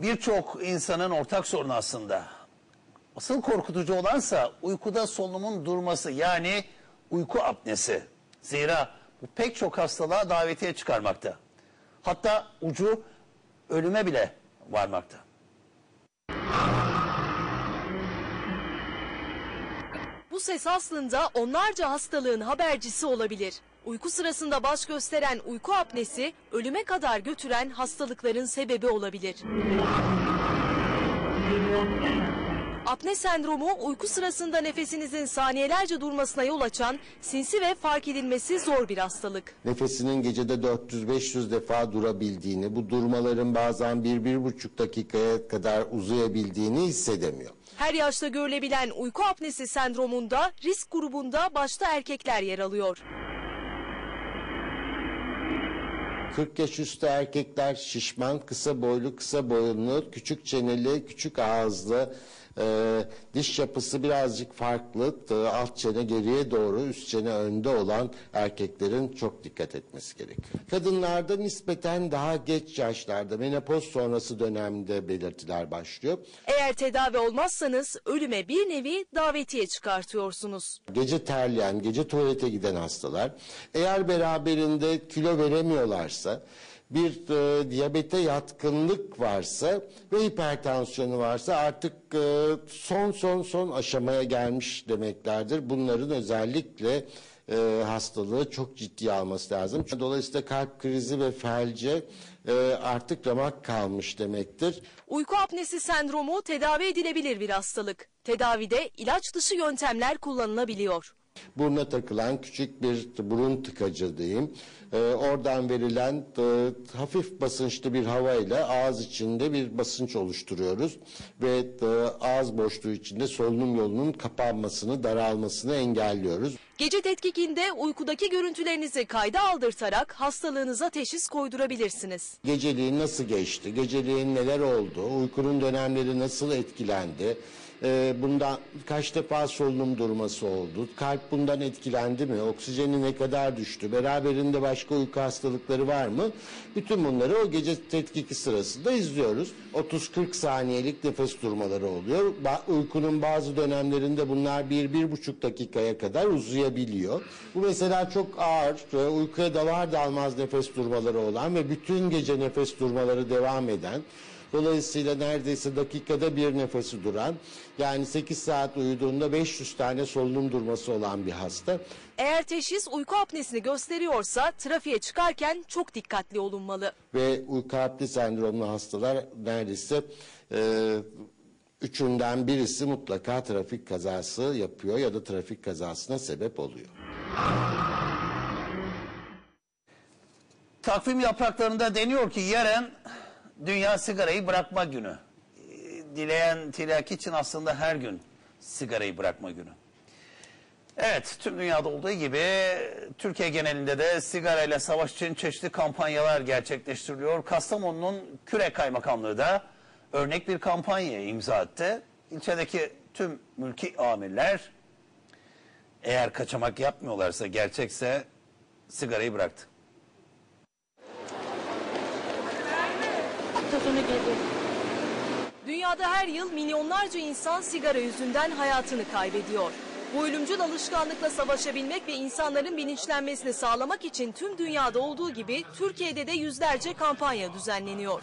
birçok insanın ortak sorunu aslında. Asıl korkutucu olansa uykuda solunumun durması, yani uyku apnesi. Zira bu pek çok hastalığa davetiye çıkarmakta. Hatta ucu ölüme bile varmakta. Bu ses aslında onlarca hastalığın habercisi olabilir. Uyku sırasında baş gösteren uyku apnesi ölüme kadar götüren hastalıkların sebebi olabilir. Apne sendromu uyku sırasında nefesinizin saniyelerce durmasına yol açan sinsi ve fark edilmesi zor bir hastalık. Nefesinin gecede 400-500 defa durabildiğini, bu durmaların bazen 1-1,5 dakikaya kadar uzayabildiğini hissedemiyor. Her yaşta görülebilen uyku apnesi sendromunda risk grubunda başta erkekler yer alıyor. 40 yaş üstü erkekler şişman, kısa boylu, kısa boyunlu, küçük çeneli, küçük ağızlı, diş yapısı birazcık farklı, alt çene geriye doğru, üst çene önde olan erkeklerin çok dikkat etmesi gerekiyor. Kadınlarda nispeten daha geç yaşlarda, menopoz sonrası dönemde belirtiler başlıyor. Eğer tedavi olmazsanız ölüme bir nevi davetiye çıkartıyorsunuz. Gece terleyen, gece tuvalete giden hastalar, eğer beraberinde kilo veremiyorlarsa, bir diyabete yatkınlık varsa ve hipertansiyonu varsa artık son aşamaya gelmiş demeklerdir. Bunların özellikle hastalığı çok ciddiye alması lazım. Dolayısıyla kalp krizi ve felce artık ramak kalmış demektir. Uyku apnesi sendromu tedavi edilebilir bir hastalık. Tedavide ilaç dışı yöntemler kullanılabiliyor. Buruna takılan küçük bir burun tıkacı diyeyim. Oradan verilen hafif basınçlı bir havayla ağız içinde bir basınç oluşturuyoruz. Ve ağız boşluğu içinde solunum yolunun kapanmasını, daralmasını engelliyoruz. Gece tetkikinde uykudaki görüntülerinizi kayda aldırtarak hastalığınıza teşhis koydurabilirsiniz. Geceliğin nasıl geçti, geceliğin neler oldu, uykunun dönemleri nasıl etkilendi, bundan kaç defa solunum durması oldu, kalp bundan etkilendi mi, oksijeni ne kadar düştü, beraberinde başka uyku hastalıkları var mı? Bütün bunları o gece tetkiki sırasında izliyoruz. 30-40 saniyelik nefes durmaları oluyor. Uykunun bazı dönemlerinde bunlar 1-1,5 dakikaya kadar uzayabiliyor. Bu mesela çok ağır, uykuya dalar dalmaz nefes durmaları olan ve bütün gece nefes durmaları devam eden, dolayısıyla neredeyse dakikada bir nefesi duran, yani 8 saat uyuduğunda 500 tane solunum durması olan bir hasta. Eğer teşhis uyku apnesini gösteriyorsa trafiğe çıkarken çok dikkatli olunmalı. Ve uyku apne sendromlu hastalar neredeyse üçünden birisi mutlaka trafik kazası yapıyor ya da trafik kazasına sebep oluyor. Takvim yapraklarında deniyor ki yarın Dünya Sigarayı Bırakma Günü. Dileyen tiryaki için aslında her gün sigarayı bırakma günü. Evet, tüm dünyada olduğu gibi Türkiye genelinde de sigarayla savaş için çeşitli kampanyalar gerçekleştiriliyor. Kastamonu'nun Kürek Kaymakamlığı da örnek bir kampanyaya imza attı. İlçedeki tüm mülki amirler eğer kaçamak yapmıyorlarsa, gerçekse sigarayı bıraktı. Dünyada her yıl milyonlarca insan sigara yüzünden hayatını kaybediyor. Bu ölümcül alışkanlıkla savaşabilmek ve insanların bilinçlenmesini sağlamak için tüm dünyada olduğu gibi Türkiye'de de yüzlerce kampanya düzenleniyor.